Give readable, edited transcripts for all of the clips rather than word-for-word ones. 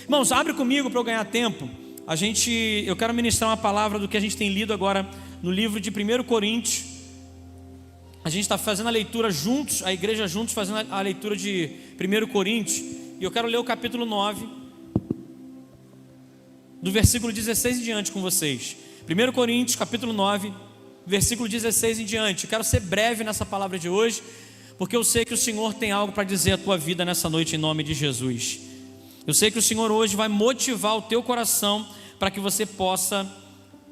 Irmãos, abre comigo para eu ganhar tempo. Eu quero ministrar uma palavra do que a gente tem lido agora no livro de 1 Coríntios. A gente está fazendo a leitura juntos, a igreja juntos fazendo a leitura de 1 Coríntios. E eu quero ler o capítulo 9, do versículo 16 em diante com vocês. 1 Coríntios, capítulo 9, versículo 16 em diante. Eu quero ser breve nessa palavra de hoje, porque eu sei que o Senhor tem algo para dizer à tua vida nessa noite em nome de Jesus. Eu sei que o Senhor hoje vai motivar o teu coração para que você possa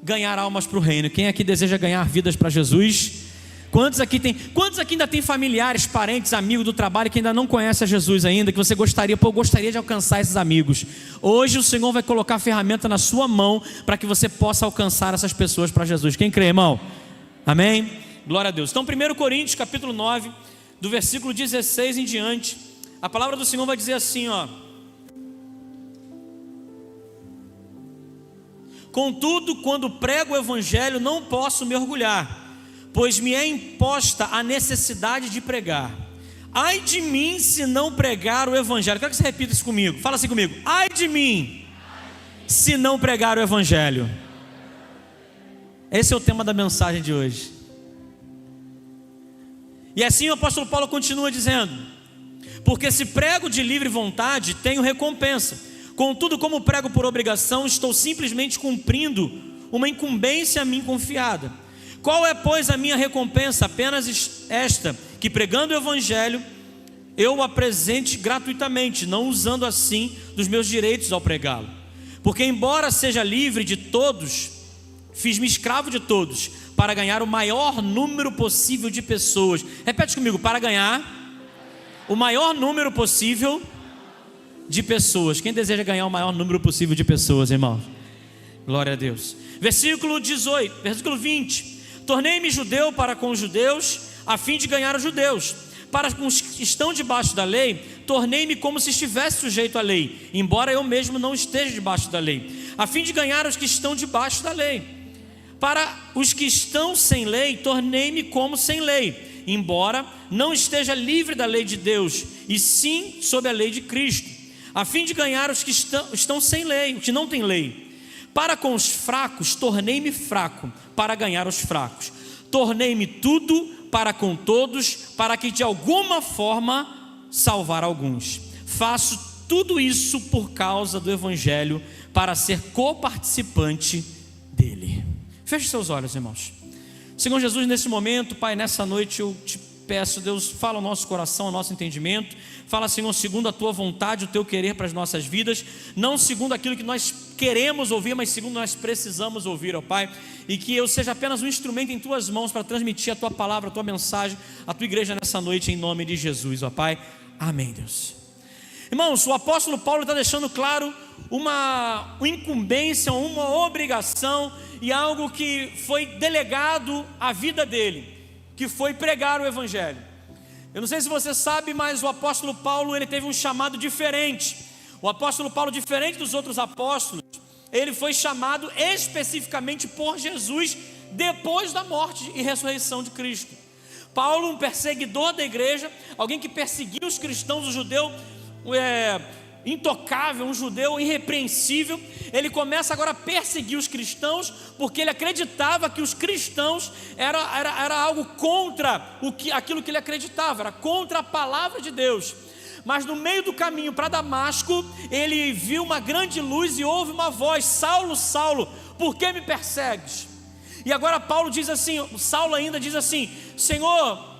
ganhar almas para o reino. Quem aqui deseja ganhar vidas para Jesus? Quantos aqui ainda tem familiares, parentes, amigos do trabalho que ainda não conhecem a Jesus ainda, que você gostaria de alcançar esses amigos? Hoje o Senhor vai colocar a ferramenta na sua mão para que você possa alcançar essas pessoas para Jesus. Quem crê, irmão? Amém? Glória a Deus. Então 1 Coríntios capítulo 9, do versículo 16 em diante, a palavra do Senhor vai dizer assim, ó: contudo, quando prego o evangelho, não posso me orgulhar, pois me é imposta a necessidade de pregar. Ai de mim se não pregar o evangelho. Quero que você repita isso comigo. Fala assim comigo: ai de mim se não pregar o evangelho. Esse é o tema da mensagem de hoje. E assim o apóstolo Paulo continua dizendo: porque se prego de livre vontade, tenho recompensa. Contudo, como prego por obrigação, estou simplesmente cumprindo uma incumbência a mim confiada. Qual é, pois, a minha recompensa? Apenas esta, que pregando o evangelho, eu o apresente gratuitamente, não usando assim dos meus direitos ao pregá-lo. Porque embora seja livre de todos, fiz-me escravo de todos, para ganhar o maior número possível de pessoas. Repete comigo: para ganhar o maior número possível de pessoas. Quem deseja ganhar o maior número possível de pessoas, irmãos? Glória a Deus. Versículo 20: tornei-me judeu para com os judeus, a fim de ganhar os judeus. Para com os que estão debaixo da lei, tornei-me como se estivesse sujeito à lei, embora eu mesmo não esteja debaixo da lei, a fim de ganhar os que estão debaixo da lei. Para os que estão sem lei, tornei-me como sem lei, embora não esteja livre da lei de Deus, e sim sob a lei de Cristo, a fim de ganhar os que estão sem lei, os que não têm lei. Para com os fracos, tornei-me fraco, para ganhar os fracos. Tornei-me tudo para com todos, para que de alguma forma salvar alguns. Faço tudo isso por causa do evangelho, para ser coparticipante dele. Feche seus olhos, irmãos. Senhor Jesus, nesse momento, Pai, nessa noite eu te peço, Deus, fala ao nosso coração, ao nosso entendimento. Fala, Senhor, segundo a tua vontade, o teu querer para as nossas vidas, não segundo aquilo que nós queremos ouvir, mas segundo nós precisamos ouvir, ó Pai. E que eu seja apenas um instrumento em tuas mãos para transmitir a tua palavra, a tua mensagem, a tua igreja nessa noite, em nome de Jesus, ó Pai. Amém, Deus. Irmãos, o apóstolo Paulo está deixando claro uma incumbência, uma obrigação e algo que foi delegado à vida dele, que foi pregar o evangelho. Eu não sei se você sabe, mas o apóstolo Paulo, ele teve um chamado diferente. O apóstolo Paulo, diferente dos outros apóstolos, ele foi chamado especificamente por Jesus depois da morte e ressurreição de Cristo. Paulo, um perseguidor da igreja, alguém que perseguia os cristãos, o judeu intocável, um judeu irrepreensível, ele começa agora a perseguir os cristãos, porque ele acreditava que os cristãos era algo contra aquilo que ele acreditava, era contra a palavra de Deus. Mas no meio do caminho para Damasco, ele viu uma grande luz e ouve uma voz: Saulo, Saulo, por que me persegues? E agora Paulo diz assim, Saulo ainda diz assim: Senhor,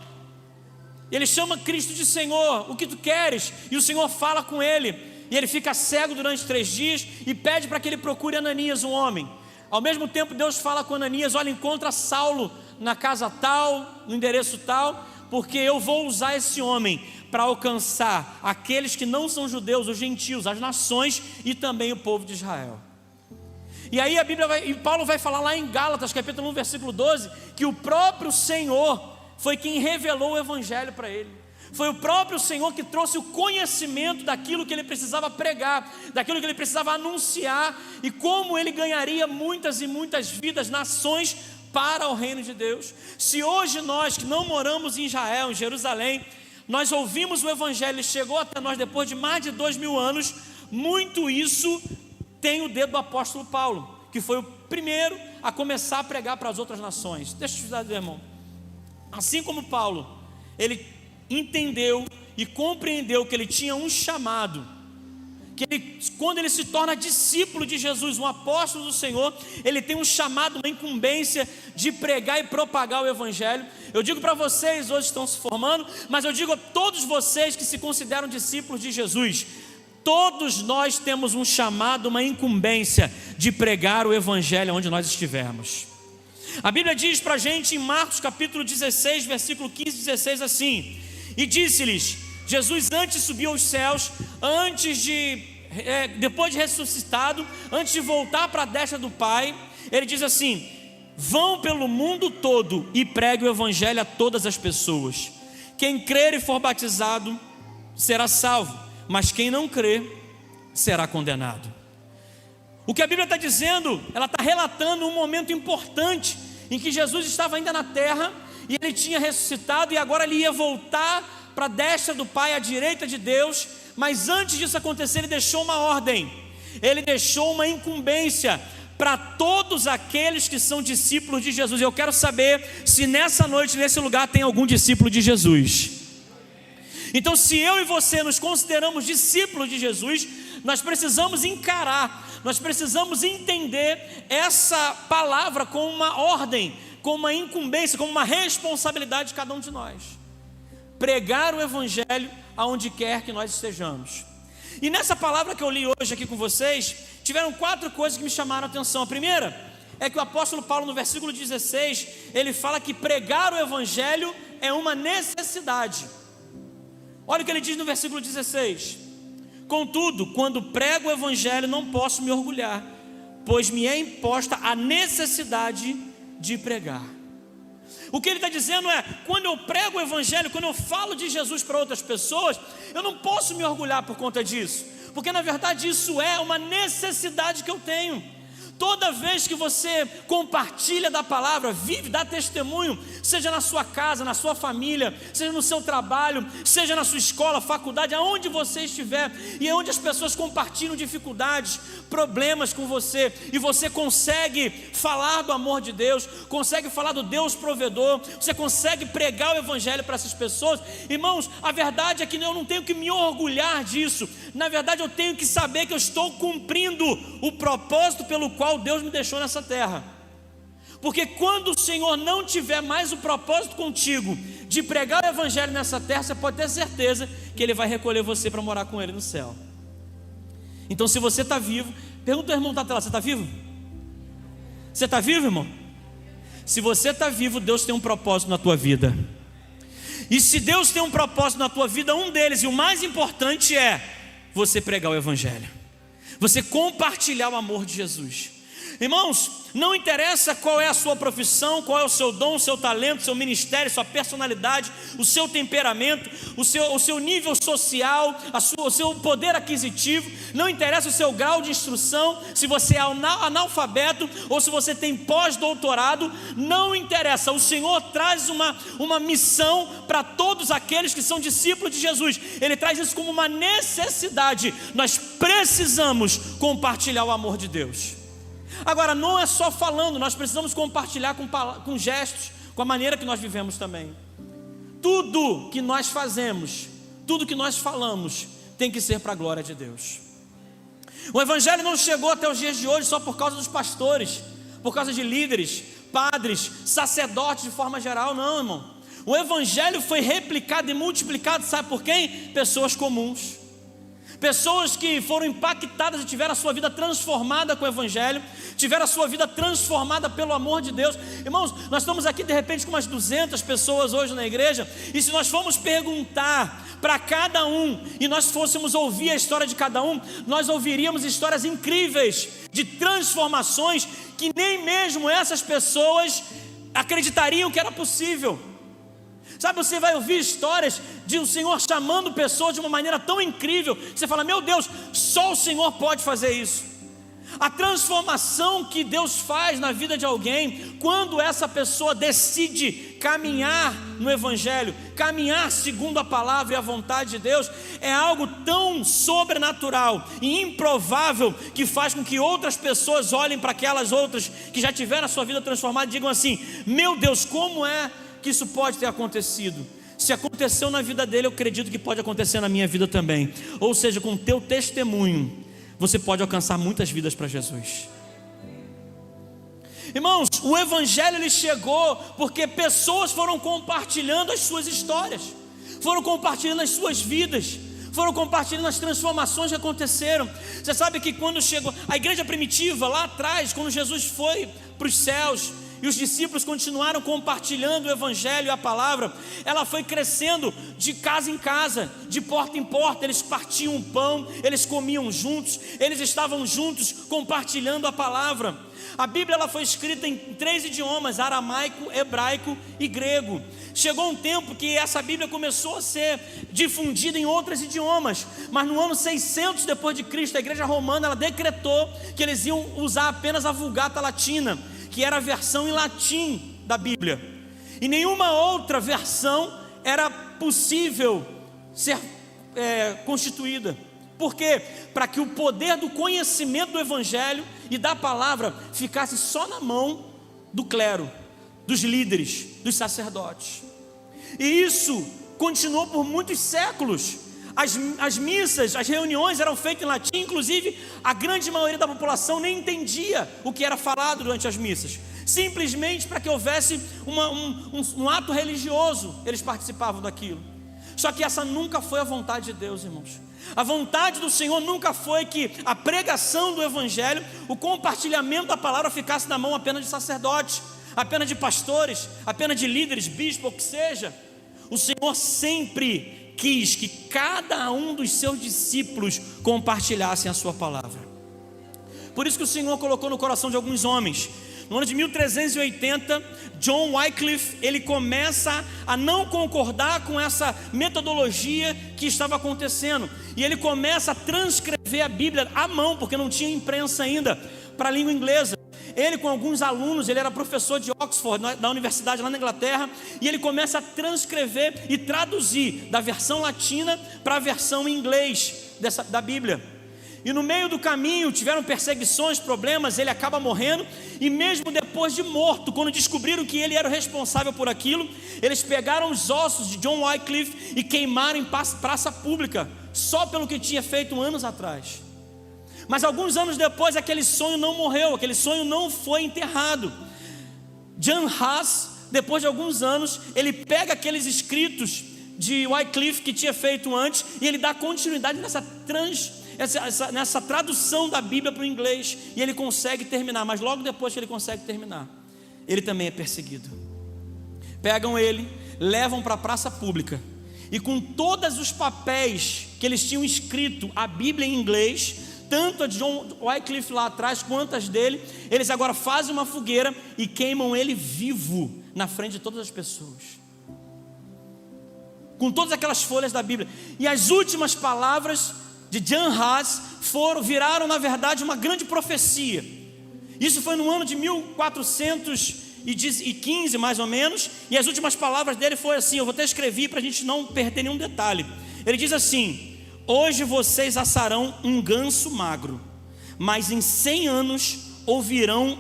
ele chama Cristo de Senhor, o que tu queres? E o Senhor fala com ele, e ele fica cego durante 3 dias e pede para que ele procure Ananias, um homem. Ao mesmo tempo Deus fala com Ananias: olha, encontra Saulo na casa tal, no endereço tal, porque eu vou usar esse homem para alcançar aqueles que não são judeus, os gentios, as nações e também o povo de Israel. E aí Paulo vai falar lá em Gálatas capítulo 1 versículo 12, que o próprio Senhor foi quem revelou o evangelho para ele. Foi o próprio Senhor que trouxe o conhecimento daquilo que ele precisava pregar, daquilo que ele precisava anunciar, e como ele ganharia muitas e muitas vidas, nações, para o reino de Deus. Se hoje nós que não moramos em Israel, em Jerusalém, nós ouvimos o evangelho e chegou até nós depois de mais de 2000 anos, muito isso tem o dedo do apóstolo Paulo, que foi o primeiro a começar a pregar para as outras nações. Deixa eu te dizer, irmão, assim como Paulo, ele entendeu e compreendeu que ele tinha um chamado, que ele, quando ele se torna discípulo de Jesus, um apóstolo do Senhor, ele tem um chamado, uma incumbência de pregar e propagar o Evangelho. Eu digo para vocês, hoje estão se formando, mas eu digo a todos vocês que se consideram discípulos de Jesus, todos nós temos um chamado, uma incumbência de pregar o Evangelho onde nós estivermos. A Bíblia diz para a gente em Marcos capítulo 16, versículo 15 e 16 assim: e disse-lhes, Jesus antes subiu aos céus, depois de ressuscitado, antes de voltar para a destra do Pai, ele diz assim: vão pelo mundo todo e preguem o Evangelho a todas as pessoas. Quem crer e for batizado será salvo, mas quem não crer será condenado. O que a Bíblia está dizendo, ela está relatando um momento importante em que Jesus estava ainda na terra e ele tinha ressuscitado e agora ele ia voltar para a destra do Pai, à direita de Deus. Mas antes disso acontecer, ele deixou uma ordem, ele deixou uma incumbência para todos aqueles que são discípulos de Jesus. Eu quero saber se nessa noite, nesse lugar, tem algum discípulo de Jesus. Então, se eu e você nos consideramos discípulos de Jesus, nós precisamos encarar, nós precisamos entender essa palavra como uma ordem, como uma incumbência, como uma responsabilidade de cada um de nós. Pregar o Evangelho aonde quer que nós estejamos. E nessa palavra que eu li hoje aqui com vocês, tiveram 4 coisas que me chamaram a atenção. A primeira é que o apóstolo Paulo, no versículo 16, ele fala que pregar o Evangelho é uma necessidade. Olha o que ele diz no versículo 16: contudo, quando prego o Evangelho, não posso me orgulhar, pois me é imposta a necessidade de pregar. O que ele está dizendo é, quando eu prego o Evangelho, quando eu falo de Jesus para outras pessoas, eu não posso me orgulhar por conta disso, porque na verdade isso é uma necessidade que eu tenho. Toda vez que você compartilha da palavra, vive, dá testemunho, seja na sua casa, na sua família, seja no seu trabalho, seja na sua escola, faculdade, aonde você estiver, e é onde as pessoas compartilham dificuldades, problemas com você, e você consegue falar do amor de Deus, consegue falar do Deus provedor, você consegue pregar o Evangelho para essas pessoas. Irmãos, a verdade é que eu não tenho que me orgulhar disso, na verdade eu tenho que saber que eu estou cumprindo o propósito pelo qual Deus me deixou nessa terra. Porque quando o Senhor não tiver mais o propósito contigo de pregar o Evangelho nessa terra, você pode ter certeza que Ele vai recolher você para morar com Ele no céu. Então, se você está vivo, pergunta ao irmão da tela: você está vivo? Você está vivo, irmão? Se você está vivo, Deus tem um propósito na tua vida. E se Deus tem um propósito na tua vida, um deles, e o mais importante, é você pregar o Evangelho, você compartilhar o amor de Jesus. Irmãos, não interessa qual é a sua profissão, qual é o seu dom, o seu talento, o seu ministério, sua personalidade, o seu temperamento, o seu nível social, o seu poder aquisitivo, não interessa o seu grau de instrução, se você é analfabeto ou se você tem pós-doutorado, não interessa. O Senhor traz uma missão para todos aqueles que são discípulos de Jesus. Ele traz isso como uma necessidade. Nós precisamos compartilhar o amor de Deus. Agora, não é só falando, nós precisamos compartilhar com gestos, com a maneira que nós vivemos também. Tudo que nós fazemos, tudo que nós falamos, tem que ser para a glória de Deus. O Evangelho não chegou até os dias de hoje só por causa dos pastores, por causa de líderes, padres, sacerdotes de forma geral, não, irmão. O Evangelho foi replicado e multiplicado, sabe por quem? Pessoas comuns. Pessoas que foram impactadas e tiveram a sua vida transformada com o Evangelho, tiveram a sua vida transformada pelo amor de Deus. Irmãos, nós estamos aqui de repente com umas 200 pessoas hoje na igreja, e se nós formos perguntar para cada um, e nós fôssemos ouvir a história de cada um, nós ouviríamos histórias incríveis, de transformações, que nem mesmo essas pessoas acreditariam que era possível. Sabe, você vai ouvir histórias de um Senhor chamando pessoas de uma maneira tão incrível, que você fala: meu Deus, só o Senhor pode fazer isso. A transformação que Deus faz na vida de alguém, quando essa pessoa decide caminhar no Evangelho, caminhar segundo a palavra e a vontade de Deus, é algo tão sobrenatural e improvável, que faz com que outras pessoas olhem para aquelas outras que já tiveram a sua vida transformada e digam assim: meu Deus, como é que isso pode ter acontecido? Se aconteceu na vida dele, eu acredito que pode acontecer na minha vida também. Ou seja, com o teu testemunho, você pode alcançar muitas vidas para Jesus. Irmãos, o Evangelho ele chegou porque pessoas foram compartilhando as suas histórias, foram compartilhando as suas vidas, foram compartilhando as transformações que aconteceram. Você sabe que quando chegou a igreja primitiva, lá atrás, quando Jesus foi para os céus e os discípulos continuaram compartilhando o Evangelho e a palavra, ela foi crescendo de casa em casa, de porta em porta. Eles partiam o pão, eles comiam juntos, eles estavam juntos compartilhando a palavra. A Bíblia ela foi escrita em 3 idiomas: aramaico, hebraico e grego. Chegou um tempo que essa Bíblia começou a ser difundida em outros idiomas, mas no ano 600 depois de Cristo, a igreja romana ela decretou que eles iam usar apenas a Vulgata Latina, que era a versão em latim da Bíblia, e nenhuma outra versão era possível ser constituída. Por quê? Para que o poder do conhecimento do Evangelho e da palavra ficasse só na mão do clero, dos líderes, dos sacerdotes. E isso continuou por muitos séculos. As missas, as reuniões eram feitas em latim. Inclusive a grande maioria da população nem entendia o que era falado durante as missas. Simplesmente para que houvesse um ato religioso, eles participavam daquilo. Só que essa nunca foi a vontade de Deus, irmãos. A vontade do Senhor nunca foi que a pregação do Evangelho, o compartilhamento da palavra ficasse na mão apenas de sacerdotes, apenas de pastores, apenas de líderes, bispos, ou que seja. O Senhor sempre quis que cada um dos seus discípulos compartilhassem a sua palavra. Por isso que o Senhor colocou no coração de alguns homens. No ano de 1380, John Wycliffe, ele começa a não concordar com essa metodologia que estava acontecendo, e ele começa a transcrever a Bíblia à mão, porque não tinha imprensa ainda para a língua inglesa. Ele com alguns alunos, ele era professor de Oxford, da universidade lá na Inglaterra, e ele começa a transcrever e traduzir da versão latina para a versão em inglês da Bíblia. E no meio do caminho tiveram perseguições, problemas, ele acaba morrendo. E mesmo depois de morto, quando descobriram que ele era o responsável por aquilo, eles pegaram os ossos de John Wycliffe e queimaram em praça pública, só pelo que tinha feito anos atrás. Mas alguns anos depois, aquele sonho não morreu, aquele sonho não foi enterrado. John Huss, depois de alguns anos, ele pega aqueles escritos de Wycliffe que tinha feito antes, e ele dá continuidade nessa tradução da Bíblia para o inglês, e ele consegue terminar. Mas logo depois que ele consegue terminar, ele também é perseguido. Pegam ele, levam para a praça pública, e com todos os papéis que eles tinham escrito a Bíblia em inglês, tanto a de John Wycliffe lá atrás quanto as dele, eles agora fazem uma fogueira e queimam ele vivo na frente de todas as pessoas, com todas aquelas folhas da Bíblia. E as últimas palavras de John Huss viraram na verdade uma grande profecia. Isso foi no ano de 1415 mais ou menos. E as últimas palavras dele foi assim, eu vou até escrever para a gente não perder nenhum detalhe. Ele diz assim: hoje vocês assarão um ganso magro, mas em 100 anos ouvirão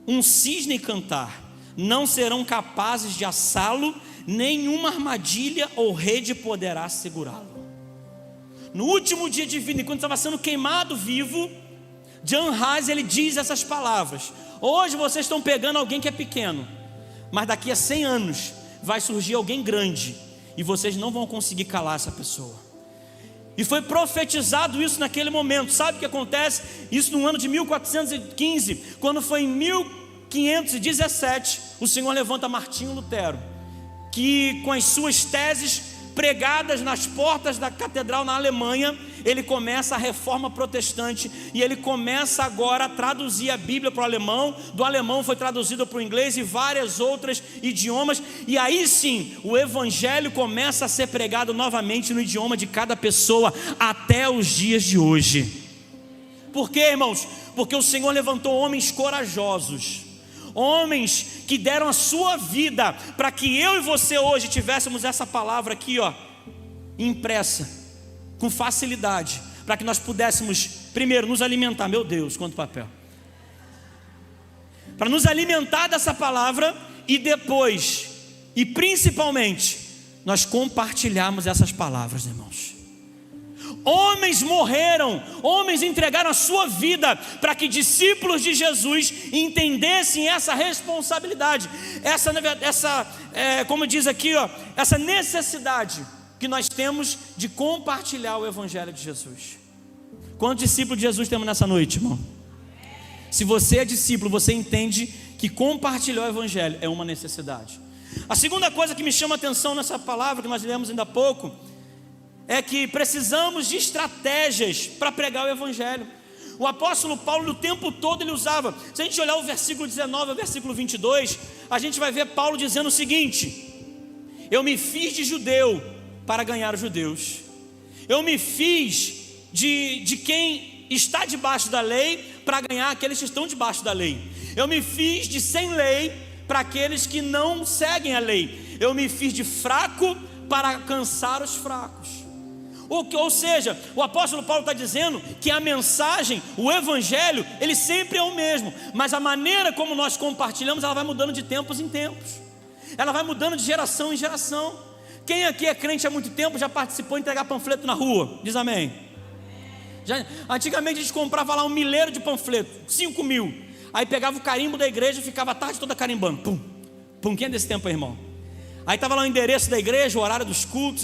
um cisne cantar. Não serão capazes de assá-lo, nenhuma armadilha ou rede poderá segurá-lo. No último dia divino, enquanto estava sendo queimado vivo, John Huss, ele diz essas palavras: hoje vocês estão pegando alguém que é pequeno, mas daqui a 100 anos vai surgir alguém grande, e vocês não vão conseguir calar essa pessoa. E foi profetizado isso naquele momento. Sabe o que acontece? Isso no ano de 1415, quando foi em 1517, o Senhor levanta Martinho Lutero, que com as suas teses pregadas nas portas da catedral na Alemanha, ele começa a reforma protestante, e ele começa agora a traduzir a Bíblia para o alemão. Do alemão foi traduzido para o inglês e vários outros idiomas, e aí sim o Evangelho começa a ser pregado novamente no idioma de cada pessoa até os dias de hoje. Por quê, irmãos? Porque o Senhor levantou homens corajosos, homens que deram a sua vida para que eu e você hoje tivéssemos essa palavra aqui, ó, impressa, com facilidade, para que nós pudéssemos, primeiro, nos alimentar. Meu Deus, quanto papel! Para nos alimentar dessa palavra e depois, e principalmente, nós compartilharmos essas palavras, irmãos. Homens morreram, homens entregaram a sua vida para que discípulos de Jesus entendessem essa responsabilidade, como diz aqui, ó, essa necessidade que nós temos de compartilhar o Evangelho de Jesus. Quantos discípulos de Jesus temos nessa noite, irmão? Se você é discípulo, você entende que compartilhar o Evangelho é uma necessidade. A segunda coisa que me chama a atenção nessa palavra que nós lemos ainda há pouco é que precisamos de estratégias para pregar o Evangelho. O apóstolo Paulo, o tempo todo, ele usava. Se a gente olhar o versículo 19 ao versículo 22, a gente vai ver Paulo dizendo o seguinte: eu me fiz de judeu para ganhar os judeus. Eu me fiz de quem está debaixo da lei para ganhar aqueles que estão debaixo da lei. Eu me fiz de sem lei para aqueles que não seguem a lei. Eu me fiz de fraco para alcançar os fracos. Ou seja, o apóstolo Paulo está dizendo que a mensagem, o Evangelho, ele sempre é o mesmo, mas a maneira como nós compartilhamos, ela vai mudando de tempos em tempos, ela vai mudando de geração em geração. Quem aqui é crente há muito tempo já participou de entregar panfleto na rua? Diz amém. Antigamente a gente comprava lá 1 milheiro de panfleto, 5 mil, aí pegava o carimbo da igreja e ficava a tarde toda carimbando, pum, pum. Quem é desse tempo aí, irmão? Aí estava lá o endereço da igreja, o horário dos cultos,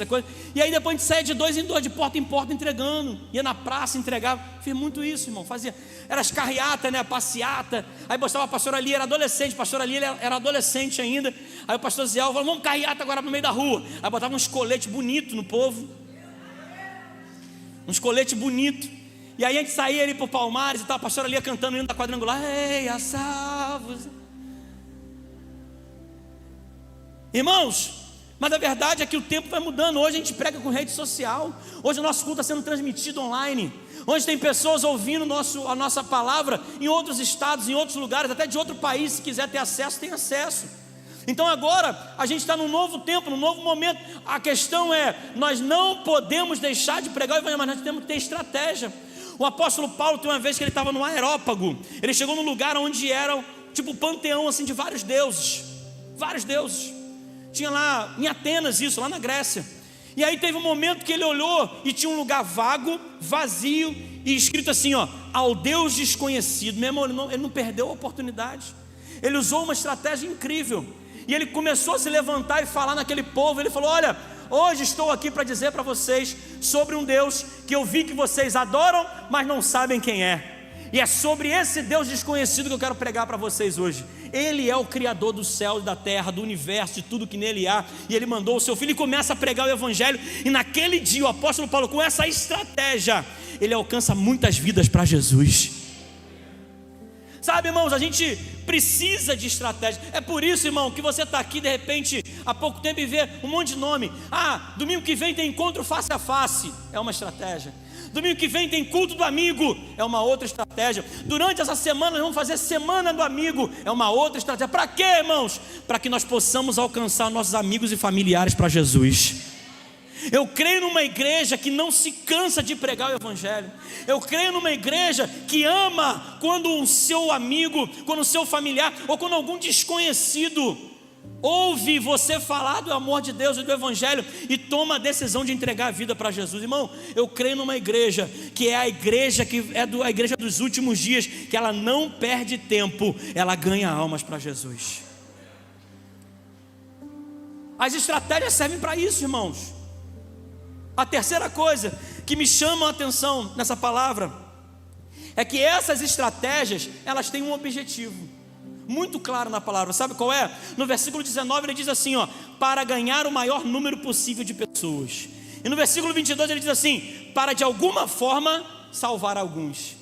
e aí depois a gente saía de 2 em 2, de porta em porta entregando, ia na praça, entregava. Fiz muito isso, irmão, fazia, era as carreatas, né, passeata. Aí postava a pastora ali, era adolescente, a pastora ali era adolescente ainda. Aí o pastor Zé falou: vamos carreata agora no meio da rua. Aí botava uns coletes bonitos no povo, uns coletes bonitos. E aí a gente saía ali por Palmares e tal, a pastora ali cantando indo da quadrangular: ei, a salvos. Irmãos, mas a verdade é que o tempo vai mudando. Hoje a gente prega com rede social. Hoje o nosso culto está sendo transmitido online. Hoje tem pessoas ouvindo a nossa palavra em outros estados, em outros lugares, até de outro país. Se quiser ter acesso, tem acesso. Então agora a gente está num novo tempo, num novo momento. A questão é, nós não podemos deixar de pregar o Evangelho, mas nós temos que ter estratégia. O apóstolo Paulo, tem uma vez que ele estava no Areópago, ele chegou num lugar onde era tipo um panteão assim, de vários deuses. Vários deuses. Tinha lá em Atenas isso, lá na Grécia. E aí teve um momento que ele olhou e tinha um lugar vago, vazio, e escrito assim, ó: ao Deus desconhecido. Meu irmão, ele não perdeu a oportunidade. Ele usou uma estratégia incrível. E ele começou a se levantar e falar naquele povo. Ele falou: olha, hoje estou aqui para dizer para vocês sobre um Deus que eu vi que vocês adoram, mas não sabem quem é. E é sobre esse Deus desconhecido que eu quero pregar para vocês hoje. Ele é o Criador do céu e da terra, do universo, de tudo que nele há. E ele mandou o seu filho e começa a pregar o Evangelho. E naquele dia o apóstolo Paulo, com essa estratégia, ele alcança muitas vidas para Jesus. Sabe, irmãos, a gente precisa de estratégia. É por isso, irmão, que você está aqui de repente há pouco tempo e vê um monte de nome. Ah, domingo que vem tem encontro face a face. É uma estratégia. Domingo que vem tem culto do amigo, é uma outra estratégia. Durante essa semana nós vamos fazer semana do amigo, é uma outra estratégia. Para quê, irmãos? Para que nós possamos alcançar nossos amigos e familiares para Jesus. Eu creio numa igreja que não se cansa de pregar o Evangelho. Eu creio numa igreja que ama quando o seu amigo, quando o seu familiar, ou quando algum desconhecido ouve você falar do amor de Deus e do Evangelho e toma a decisão de entregar a vida para Jesus. Irmão, eu creio numa igreja que é a igreja a igreja dos últimos dias, que ela não perde tempo, ela ganha almas para Jesus. As estratégias servem para isso, irmãos. A terceira coisa que me chama a atenção nessa palavra é que essas estratégias, elas têm um objetivo muito claro na palavra. Sabe qual é? No versículo 19 ele diz assim, ó: para ganhar o maior número possível de pessoas. E no versículo 22 ele diz assim: para de alguma forma salvar alguns.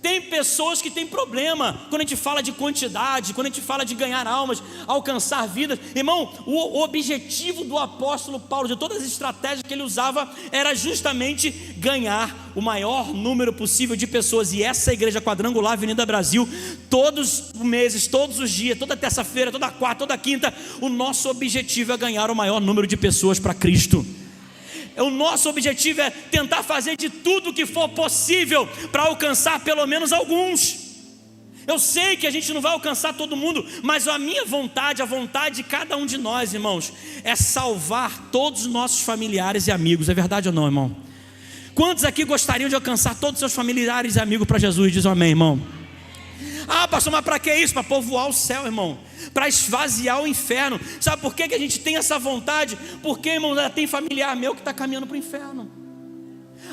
Tem pessoas que têm problema quando a gente fala de quantidade, quando a gente fala de ganhar almas, alcançar vidas. Irmão, o objetivo do apóstolo Paulo, de todas as estratégias que ele usava, era justamente ganhar o maior número possível de pessoas. E essa igreja quadrangular, Avenida Brasil, todos os meses, todos os dias, toda terça-feira, toda quarta, toda quinta, o nosso objetivo é ganhar o maior número de pessoas para Cristo. O nosso objetivo é tentar fazer de tudo que for possível para alcançar pelo menos alguns. Eu sei que a gente não vai alcançar todo mundo, mas a minha vontade, a vontade de cada um de nós, irmãos, é salvar todos os nossos familiares e amigos. É verdade ou não, irmão? Quantos aqui gostariam de alcançar todos os seus familiares e amigos para Jesus? Diz um amém, irmão. Ah, pastor, mas para que isso? Para povoar o céu, irmão, para esvaziar o inferno. Sabe por que a gente tem essa vontade? Porque, irmão, ainda tem familiar meu que está caminhando para o inferno.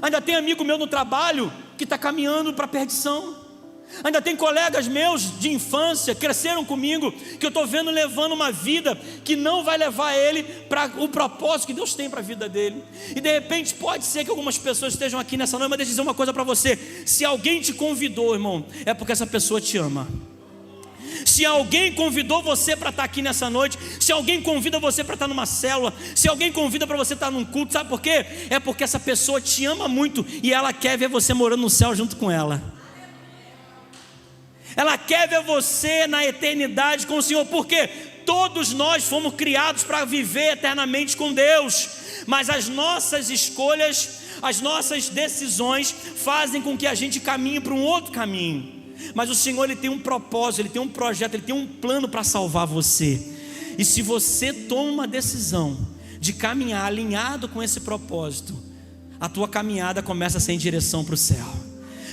Ainda tem amigo meu no trabalho que está caminhando para a perdição. Ainda tem colegas meus de infância, cresceram comigo, que eu estou vendo levando uma vida que não vai levar ele para o propósito que Deus tem para a vida dele. E de repente pode ser que algumas pessoas estejam aqui nessa noite, mas deixa eu dizer uma coisa para você: se alguém te convidou, irmão, é porque essa pessoa te ama. Se alguém convidou você para estar aqui nessa noite, se alguém convida você para estar numa célula, se alguém convida para você estar num culto, sabe por quê? É porque essa pessoa te ama muito e ela quer ver você morando no céu junto com ela. Ela quer ver você na eternidade com o Senhor, porque todos nós fomos criados para viver eternamente com Deus, mas as nossas escolhas, as nossas decisões fazem com que a gente caminhe para um outro caminho. Mas o Senhor, Ele tem um propósito, Ele tem um projeto, Ele tem um plano para salvar você. E se você toma uma decisão de caminhar alinhado com esse propósito, a tua caminhada começa a ser em direção para o céu,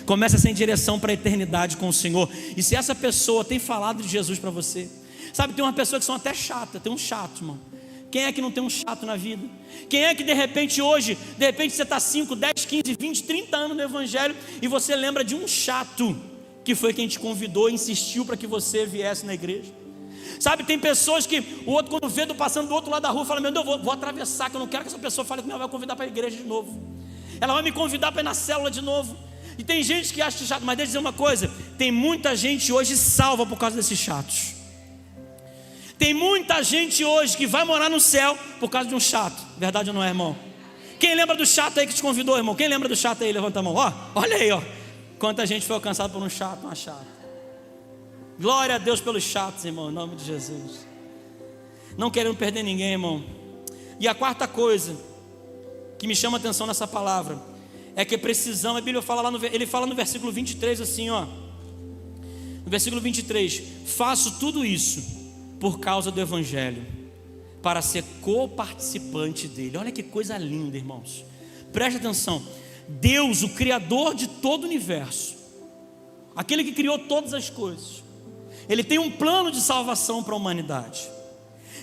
começa a ser em direção para a eternidade com o Senhor. E se essa pessoa tem falado de Jesus para você, sabe, tem uma pessoa que são até chata, tem um chato, irmão. Quem é que não tem um chato na vida? Quem é que de repente hoje, de repente você está 5, 10, 15, 20, 30 anos no Evangelho e você lembra de um chato que foi quem te convidou e insistiu para que você viesse na igreja? Sabe, tem pessoas que o outro, quando vê passando do outro lado da rua, fala: meu Deus, vou atravessar, que eu não quero que essa pessoa fale comigo, ela vai convidar para a igreja de novo, ela vai me convidar para ir na célula de novo. E tem gente que acha chato, mas deixa eu dizer uma coisa: tem muita gente hoje salva por causa desses chatos. Tem muita gente hoje que vai morar no céu por causa de um chato. Verdade ou não é, irmão? Quem lembra do chato aí que te convidou, irmão? Quem lembra do chato aí? Levanta a mão. Ó, olha aí, ó, quanta gente foi alcançada por um chato, uma chata. Glória a Deus pelos chatos, irmão, em nome de Jesus. Não querendo perder ninguém, irmão. E a quarta coisa que me chama a atenção nessa palavra é que precisamos, a Bíblia fala lá ele fala no versículo 23 assim, ó. No versículo 23: faço tudo isso por causa do Evangelho, para ser coparticipante dele. Olha que coisa linda, irmãos. Preste atenção. Deus, o Criador de todo o universo, aquele que criou todas as coisas, Ele tem um plano de salvação para a humanidade.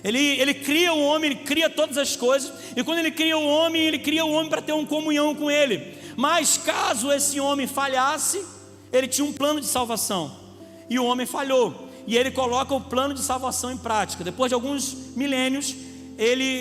Ele cria o homem, Ele cria todas as coisas. E quando Ele cria o homem para ter uma comunhão com Ele. Mas caso esse homem falhasse, Ele tinha um plano de salvação. E o homem falhou, e Ele coloca o plano de salvação em prática. Depois de alguns milênios,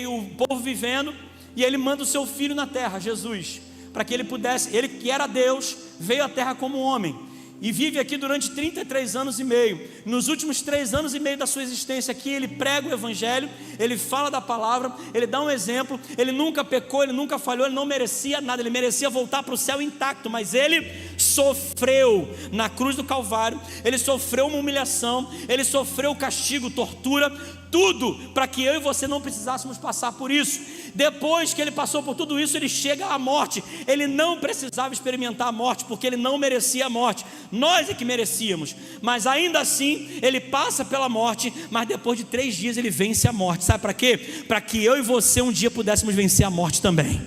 o povo vivendo, e Ele manda o seu Filho na terra, Jesus, para que Ele pudesse, Ele que era Deus, veio à terra como homem, e vive aqui durante 33 anos e meio. Nos últimos 3 anos e meio da sua existência aqui, Ele prega o Evangelho, Ele fala da palavra, Ele dá um exemplo. Ele nunca pecou, Ele nunca falhou, Ele não merecia nada, Ele merecia voltar para o céu intacto, mas Ele sofreu na cruz do Calvário, Ele sofreu uma humilhação, Ele sofreu castigo, tortura, tudo para que eu e você não precisássemos passar por isso. Depois que Ele passou por tudo isso, Ele chega à morte. Ele não precisava experimentar a morte, porque Ele não merecia a morte. Nós é que merecíamos, mas ainda assim Ele passa pela morte. Mas depois de 3 dias Ele vence a morte. Sabe para quê? Para que eu e você um dia pudéssemos vencer a morte também.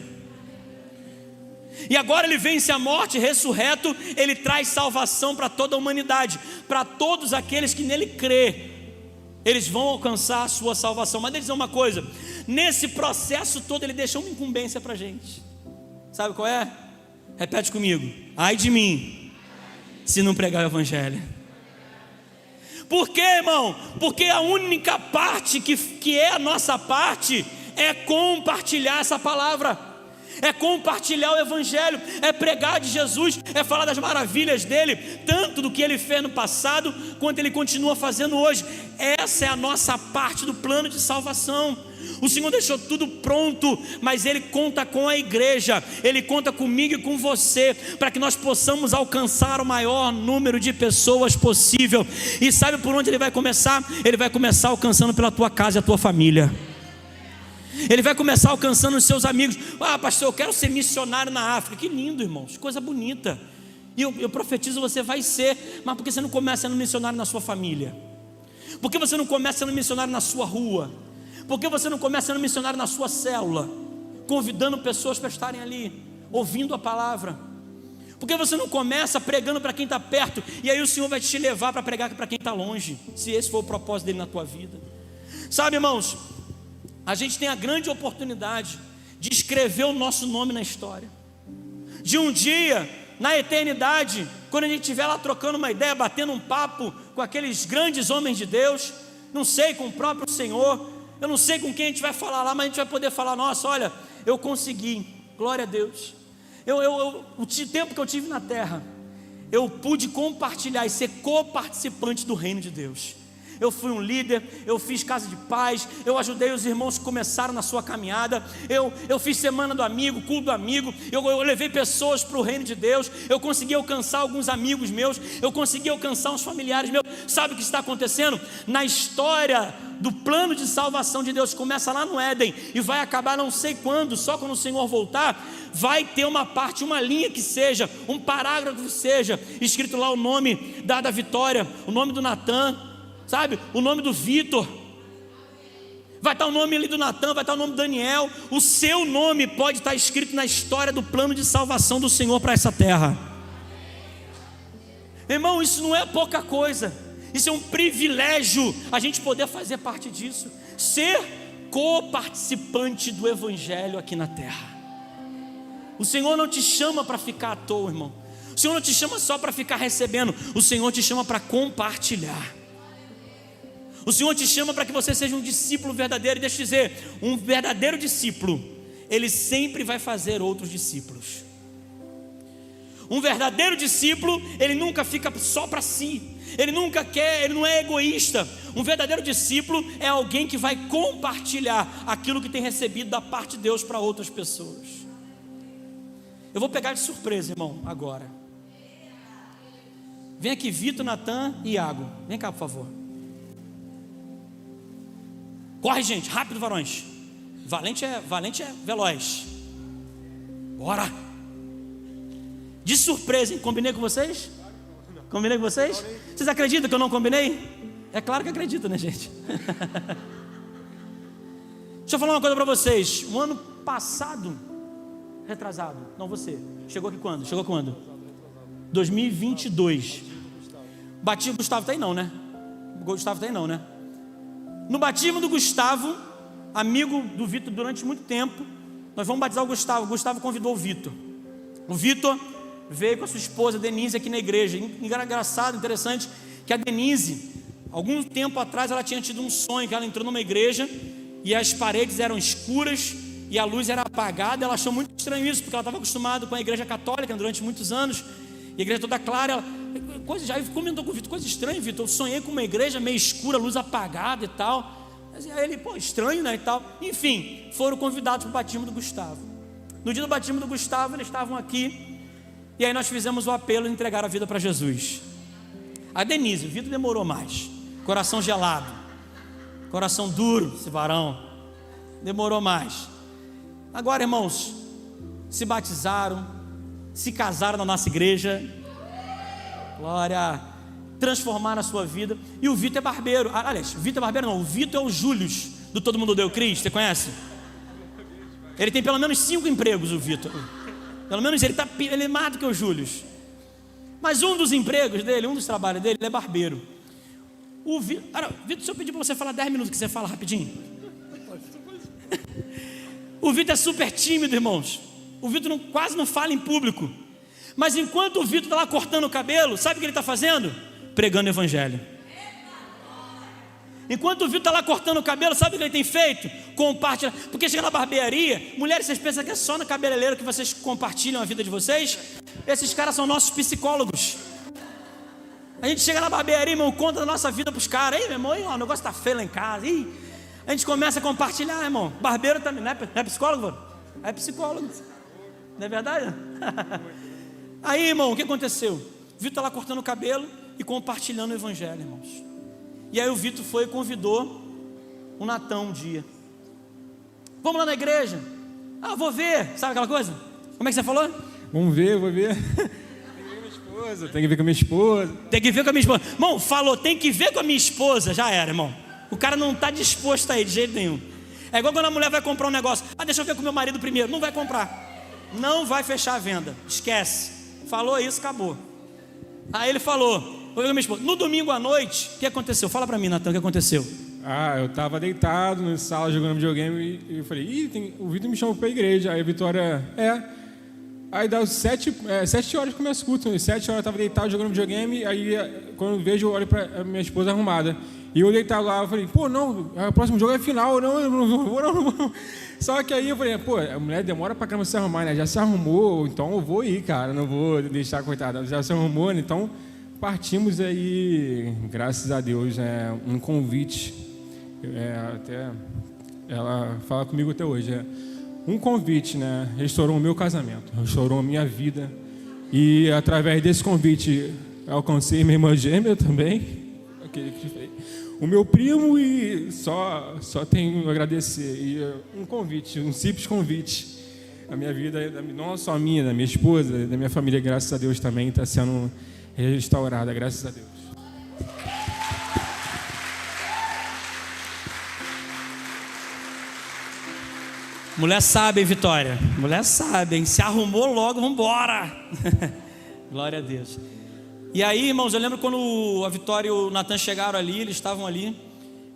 E agora Ele vence a morte, ressurreto. Ele traz salvação para toda a humanidade, para todos aqueles que nele crê. Eles vão alcançar a sua salvação. Mas deixa eu dizer uma coisa: nesse processo todo Ele deixa uma incumbência para a gente. Sabe qual é? Repete comigo: ai de mim, se não pregar o Evangelho. Por quê, irmão? Porque a única parte que é a nossa parte é compartilhar essa palavra. é compartilhar o evangelho, é pregar de Jesus, é falar das maravilhas dele, tanto do que ele fez no passado, quanto ele continua fazendo hoje. Essa é a nossa parte do plano de salvação. O Senhor deixou tudo pronto, mas Ele conta com a igreja, Ele conta comigo e com você, para que nós possamos alcançar o maior número de pessoas possível. E sabe por onde Ele vai começar? Ele vai começar alcançando pela tua casa e a tua família. Ele vai começar alcançando os seus amigos. Ah, pastor, eu quero ser missionário na África. Que lindo, irmãos, coisa bonita. E eu profetizo, você vai ser. Mas por que você não começa sendo missionário na sua família? Por que você não começa sendo missionário na sua rua? Por que você não começa sendo missionário na sua célula, convidando pessoas para estarem ali, ouvindo a palavra? Por que você não começa pregando para quem está perto, e aí o Senhor vai te levar para pregar para quem está longe, se esse for o propósito dele na tua vida? Sabe, irmãos, a gente tem a grande oportunidade de escrever o nosso nome na história, de um dia, na eternidade, quando a gente estiver lá trocando uma ideia, batendo um papo com aqueles grandes homens de Deus, não sei, com o próprio Senhor, eu não sei com quem a gente vai falar lá, mas a gente vai poder falar: nossa, olha, eu consegui, glória a Deus. O tempo que eu tive na terra, eu pude compartilhar e ser co-participante do reino de Deus. Eu fui um líder, eu fiz casa de paz, eu ajudei os irmãos que começaram na sua caminhada, eu fiz semana do amigo, culto do amigo, eu levei pessoas para o reino de Deus, eu consegui alcançar alguns amigos meus, eu consegui alcançar uns familiares meus. Sabe o que está acontecendo? Na história do plano de salvação de Deus, começa lá no Éden e vai acabar não sei quando, só quando o Senhor voltar, vai ter uma parte, uma linha que seja, um parágrafo que seja, escrito lá o nome da Vitória, o nome do Natan, sabe, o nome do Vitor, vai estar o nome ali do Natan, vai estar o nome do Daniel, o seu nome pode estar escrito na história do plano de salvação do Senhor para essa terra. Irmão, isso não é pouca coisa, isso é um privilégio, a gente poder fazer parte disso, ser co-participante do evangelho aqui na terra. O Senhor não te chama para ficar à toa, irmão, o Senhor não te chama só para ficar recebendo, o Senhor te chama para compartilhar. O Senhor te chama para que você seja um discípulo verdadeiro. E deixa eu dizer, um verdadeiro discípulo, ele sempre vai fazer outros discípulos. Um verdadeiro discípulo, ele nunca fica só para si, ele nunca quer, ele não é egoísta. Um verdadeiro discípulo é alguém que vai compartilhar aquilo que tem recebido da parte de Deus para outras pessoas. Eu vou pegar de surpresa, irmão, agora. Vem aqui, Vitor, Natan e Iago. Vem cá, por favor. Corre, gente, rápido, varões. Valente é veloz. Bora. De surpresa, hein? Combinei com vocês? Combinei com vocês? Vocês acreditam que eu não combinei? É claro que acredito, né, gente? Deixa eu falar uma coisa para vocês. O ano passado, retrasado, não você, chegou aqui quando? Chegou quando? 2022. Batismo, Gustavo tá aí não, né? Gustavo tá aí não, né? No batismo do Gustavo, amigo do Vitor durante muito tempo, nós vamos batizar o Gustavo. O Gustavo convidou o Vitor. O Vitor veio com a sua esposa Denise aqui na igreja. Engraçado, interessante, que a Denise, algum tempo atrás, ela tinha tido um sonho, que ela entrou numa igreja e as paredes eram escuras e a luz era apagada. Ela achou muito estranho isso, porque ela estava acostumada com a igreja católica durante muitos anos, e a igreja toda clara. Ela, coisa, já comentou com o Vitor, coisa estranha, Vitor, eu sonhei com uma igreja meio escura, luz apagada e tal. Aí ele, estranho, né, e tal. Enfim, foram convidados para o batismo do Gustavo. No dia do batismo do Gustavo, eles estavam aqui, e aí nós fizemos o apelo de entregar a vida para Jesus. A Denise, o Vitor demorou mais, coração gelado, coração duro, esse varão, demorou mais. Agora, irmãos, se batizaram, se casaram na nossa igreja, glória, transformaram a sua vida. E o Vitor é barbeiro. Aliás, o Vitor é barbeiro não, o Vitor é o Július do Todo Mundo Deu Cristo, você conhece? Ele tem pelo menos 5 empregos, o Vitor. Pelo menos ele é mais do que o Július. Mas um dos empregos dele, um dos trabalhos dele, ele é barbeiro. O Vitor, se eu pedir para você falar 10 minutos, que você fala rapidinho. O Vitor é super tímido, irmãos. O Vitor quase não fala em público. Mas enquanto o Vitor está lá cortando o cabelo, sabe o que ele está fazendo? Pregando o evangelho. Enquanto o Vitor está lá cortando o cabelo, sabe o que ele tem feito? Compartilha. Porque chega na barbearia, mulheres, vocês pensam que é só na cabeleireira que vocês compartilham a vida de vocês? Esses caras são nossos psicólogos. A gente chega na barbearia, irmão, conta da nossa vida para os caras. Ei, meu irmão, ó, o negócio está feio lá em casa. Ih. A gente começa a compartilhar, irmão. Barbeiro também, não é psicólogo? É psicólogo. Não é verdade? Aí, irmão, o que aconteceu? O Vitor lá cortando o cabelo e compartilhando o evangelho, irmãos. E aí o Vitor foi e convidou o Natan um dia. Vamos lá na igreja. Ah, vou ver. Sabe aquela coisa? Como é que você falou? Vamos ver, vou ver. Tem que ver com a minha esposa. Tem que ver com a minha esposa. Irmão, falou, tem que ver com a minha esposa. Já era, irmão. O cara não está disposto aí de jeito nenhum. É igual quando a mulher vai comprar um negócio. Ah, deixa eu ver com o meu marido primeiro. Não vai comprar. Não vai fechar a venda. Esquece. Falou isso, acabou. Aí ele falou, vou ver com a minha esposa. No domingo à noite, o que aconteceu? Fala pra mim, Natan, o que aconteceu? Ah, eu tava deitado na sala jogando videogame e eu falei, o Vitor me chamou pra igreja. Aí a Vitória, Aí dá 7 horas que começa o culto. 7 horas eu tava deitado jogando videogame. Aí quando eu vejo, eu olho pra minha esposa arrumada. E eu deitado lá, eu falei, pô, não, o próximo jogo é final. Não. Só que aí eu falei, pô, a mulher demora pra caramba se arrumar, né? Já se arrumou, então eu vou ir, cara. Não vou deixar, coitada. Já se arrumou, né? Então partimos aí, graças a Deus, um convite. Até ela fala comigo até hoje. Um convite, né? Restaurou o meu casamento, restaurou a minha vida. E através desse convite alcancei minha irmã gêmea também. O meu primo, e só tenho a agradecer. E um convite, um simples convite. A minha vida, não só a minha, da minha esposa, da minha família, graças a Deus também está sendo restaurada, graças a Deus. Mulher sabe, hein, Vitória? Mulher sabe, hein? Se arrumou logo, vamos embora. Glória a Deus. E aí, irmãos, eu lembro quando a Vitória e o Natan chegaram ali, eles estavam ali.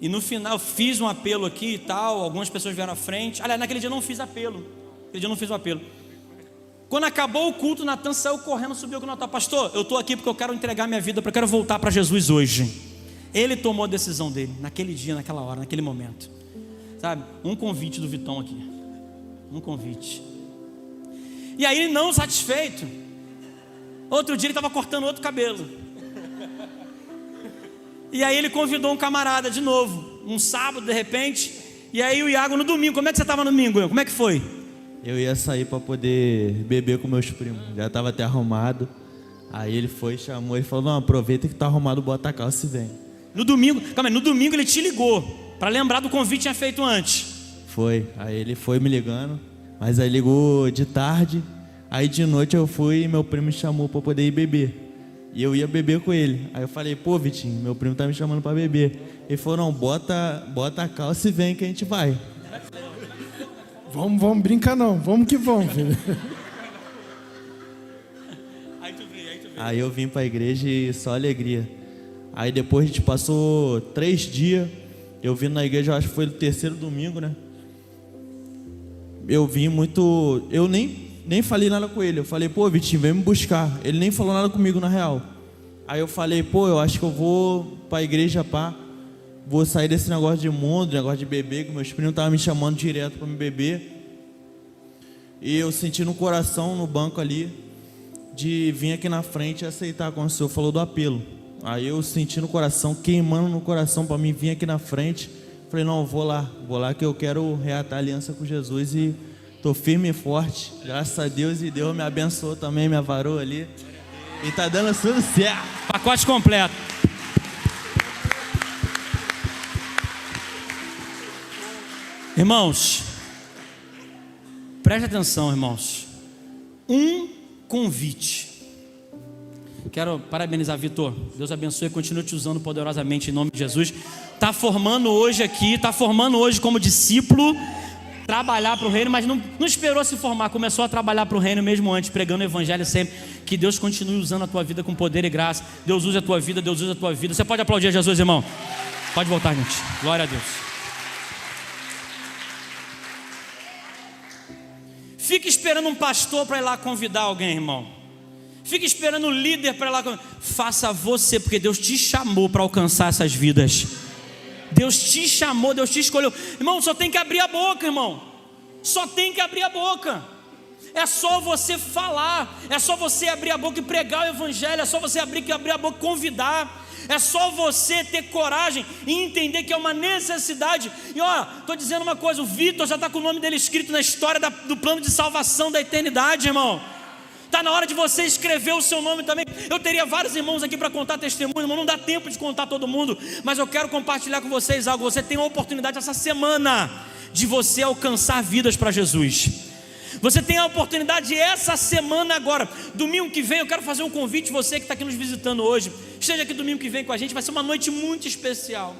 E no final eu fiz um apelo aqui e tal, algumas pessoas vieram à frente. Aliás, naquele dia eu não fiz apelo. Aquele dia eu não fiz o apelo. Quando acabou o culto, o Natan saiu correndo, subiu com o Natan. Pastor, eu estou aqui porque eu quero entregar minha vida, porque eu quero voltar para Jesus hoje. Ele tomou a decisão dele, naquele dia, naquela hora, naquele momento. Sabe? Um convite do Vitão aqui. Um convite. E aí, não satisfeito, outro dia ele estava cortando outro cabelo. E aí ele convidou um camarada de novo, um sábado de repente. E aí o Iago no domingo, como é que você estava no domingo? Como é que foi? Eu ia sair para poder beber com meus primos, já estava até arrumado. Aí ele foi, chamou e falou, não, aproveita que tá arrumado, bota a calça e vem. No domingo, calma aí, no domingo ele te ligou para lembrar do convite que tinha feito antes. Foi, aí ele foi me ligando, mas aí ligou de tarde. Aí de noite eu fui e meu primo me chamou para poder ir beber. E eu ia beber com ele. Aí eu falei, pô, Vitinho, meu primo tá me chamando para beber. Ele falou, não, bota a calça e vem que a gente vai. Vamos brincar não, vamos que vamos, filho. Aí eu vim para a igreja e só alegria. Aí depois a gente passou 3 dias. Eu vim na igreja, eu acho que foi no 3º domingo, né? Eu vim muito... Eu nem falei nada com ele. Eu falei, pô, Vitinho, vem me buscar. Ele nem falou nada comigo, na real. Aí eu falei, pô, eu acho que eu vou pra igreja, pá. Vou sair desse negócio de mundo, negócio de beber, que meus primos estavam me chamando direto pra me beber. E eu senti no coração, no banco ali, de vir aqui na frente e aceitar, quando o senhor falou do apelo. Aí eu senti no coração, queimando no coração pra mim vir aqui na frente. Falei, não, vou lá que eu quero reatar a aliança com Jesus e tô firme e forte, graças a Deus, e Deus me abençoou também, me avarou ali, e tá dando tudo certo. Pacote completo. Irmãos, preste atenção, irmãos. Um convite. Quero parabenizar, Vitor. Deus abençoe e continue te usando poderosamente em nome de Jesus. Está formando hoje aqui, está formando hoje como discípulo, trabalhar para o reino, mas não esperou se formar, começou a trabalhar para o reino mesmo antes, pregando o evangelho sempre. Que Deus continue usando a tua vida com poder e graça. Deus use a tua vida, Deus use a tua vida. Você pode aplaudir a Jesus, irmão? Pode voltar, gente. Glória a Deus. Fica esperando um pastor para ir lá convidar alguém, irmão. Fica esperando o líder para ir lá. Faça você, porque Deus te chamou para alcançar essas vidas. Deus te chamou, Deus te escolheu. Irmão, só tem que abrir a boca, irmão. Só tem que abrir a boca. É só você falar, é só você abrir a boca e pregar o evangelho, é só você abrir a boca e convidar. É só você ter coragem e entender que é uma necessidade. E ó, estou dizendo uma coisa, o Vitor já está com o nome dele escrito na história do plano de salvação da eternidade, irmão. Está na hora de você escrever o seu nome também. Eu teria vários irmãos aqui para contar testemunho, irmão, não dá tempo de contar todo mundo, mas eu quero compartilhar com vocês algo. Você tem uma oportunidade essa semana de você alcançar vidas para Jesus. Você tem a oportunidade essa semana agora. Domingo que vem eu quero fazer um convite. Você que está aqui nos visitando hoje, esteja aqui domingo que vem com a gente. Vai ser uma noite muito especial.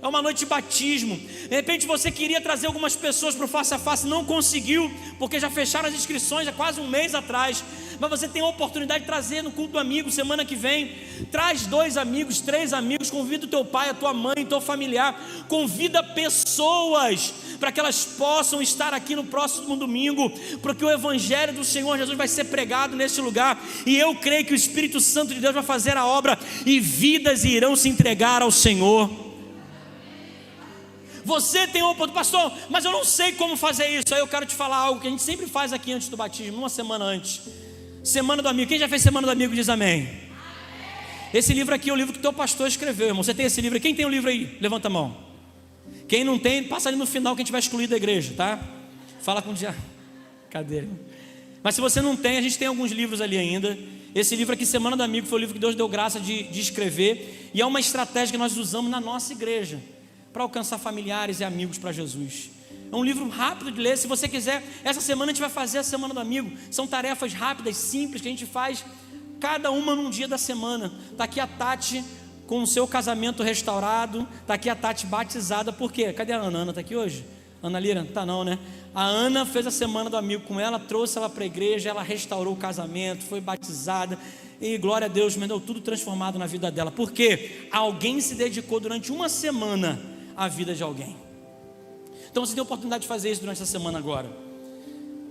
É uma noite de batismo. De repente você queria trazer algumas pessoas para o Face a Face, não conseguiu, porque já fecharam as inscrições há quase um mês atrás. Mas você tem a oportunidade de trazer no culto amigo semana que vem. Traz 2 amigos, 3 amigos. Convida o teu pai, a tua mãe, teu familiar. Convida pessoas para que elas possam estar aqui no próximo domingo, porque o evangelho do Senhor Jesus vai ser pregado nesse lugar. E eu creio que o Espírito Santo de Deus vai fazer a obra e vidas irão se entregar ao Senhor. Você tem uma oportunidade, pastor, mas eu não sei como fazer isso. Aí eu quero te falar algo que a gente sempre faz aqui antes do batismo, uma semana antes. Semana do amigo. Quem já fez semana do amigo diz amém. Amém. Esse livro aqui é o livro que teu pastor escreveu, irmão. Você tem esse livro? Quem tem o livro aí? Levanta a mão. Quem não tem, passa ali no final que a gente vai excluir da igreja, tá? Fala com o dia. Cadê? Mas se você não tem, a gente tem alguns livros ali ainda. Esse livro aqui, Semana do Amigo, foi o livro que Deus deu graça de escrever. E é uma estratégia que nós usamos na nossa igreja para alcançar familiares e amigos para Jesus. É um livro rápido de ler. Se você quiser, essa semana a gente vai fazer a Semana do Amigo. São tarefas rápidas, simples, que a gente faz cada uma num dia da semana. Está aqui a Tati com o seu casamento restaurado. Está aqui a Tati batizada. Por quê? Cadê a Ana? A Ana está aqui hoje? Ana Lira? Tá não, né? A Ana fez a Semana do Amigo com ela, trouxe ela para a igreja, ela restaurou o casamento, foi batizada. E glória a Deus, mas deu tudo transformado na vida dela. Por quê? Alguém se dedicou durante uma semana à vida de alguém. Então você tem a oportunidade de fazer isso durante essa semana agora.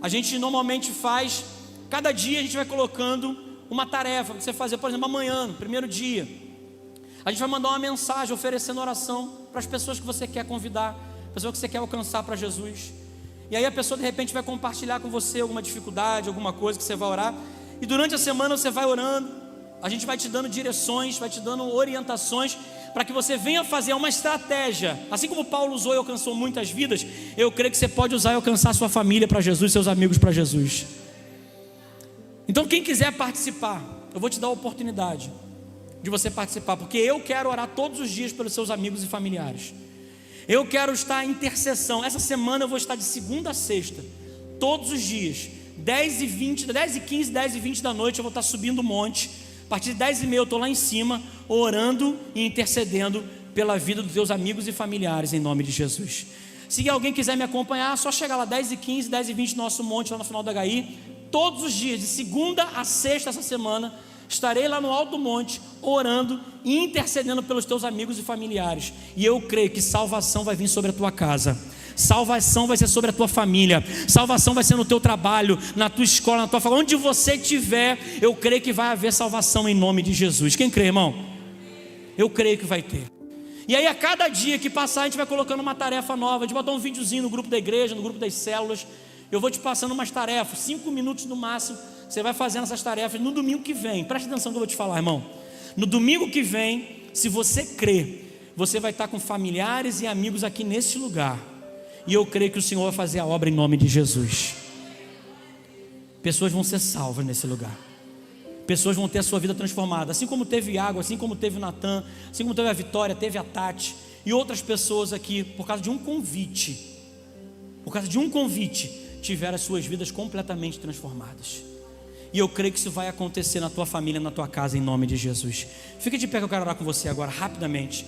A gente normalmente faz, cada dia a gente vai colocando uma tarefa para você fazer. Por exemplo, amanhã, no primeiro dia, a gente vai mandar uma mensagem oferecendo oração para as pessoas que você quer convidar, pessoas que você quer alcançar para Jesus. E aí a pessoa de repente vai compartilhar com você alguma dificuldade, alguma coisa que você vai orar. E durante a semana você vai orando, a gente vai te dando direções, vai te dando orientações para que você venha fazer uma estratégia. Assim como Paulo usou e alcançou muitas vidas, eu creio que você pode usar e alcançar sua família para Jesus, seus amigos para Jesus. Então quem quiser participar, eu vou te dar a oportunidade de você participar, porque eu quero orar todos os dias pelos seus amigos e familiares. Eu quero estar em intercessão. Essa semana eu vou estar de segunda a sexta, todos os dias, 10h15, 10h20 da noite eu vou estar subindo o monte. A partir de 10h30 eu estou lá em cima, orando e intercedendo pela vida dos teus amigos e familiares, em nome de Jesus. Se alguém quiser me acompanhar, é só chegar lá 10h15, 10h20 no nosso monte, lá no final da HI. Todos os dias, de segunda a sexta essa semana, estarei lá no alto do monte, orando e intercedendo pelos teus amigos e familiares. E eu creio que salvação vai vir sobre a tua casa. Salvação vai ser sobre a tua família. Salvação vai ser no teu trabalho, na tua escola, na tua família. Onde você estiver, eu creio que vai haver salvação em nome de Jesus. Quem crê, irmão? Eu creio que vai ter. E aí a cada dia que passar, a gente vai colocando uma tarefa nova. A gente botar um videozinho no grupo da igreja, no grupo das células. Eu vou te passando umas tarefas, 5 minutos no máximo. Você vai fazendo essas tarefas no domingo que vem. Presta atenção que eu vou te falar, irmão. No domingo que vem, se você crer, você vai estar com familiares e amigos aqui nesse lugar. E eu creio que o Senhor vai fazer a obra em nome de Jesus. Pessoas vão ser salvas nesse lugar. Pessoas vão ter a sua vida transformada. Assim como teve Iago, assim como teve o Natan, assim como teve a Vitória, teve a Tati. E outras pessoas aqui, por causa de um convite. Por causa de um convite, tiveram as suas vidas completamente transformadas. E eu creio que isso vai acontecer na tua família, na tua casa, em nome de Jesus. Fica de pé que eu quero orar com você agora, rapidamente.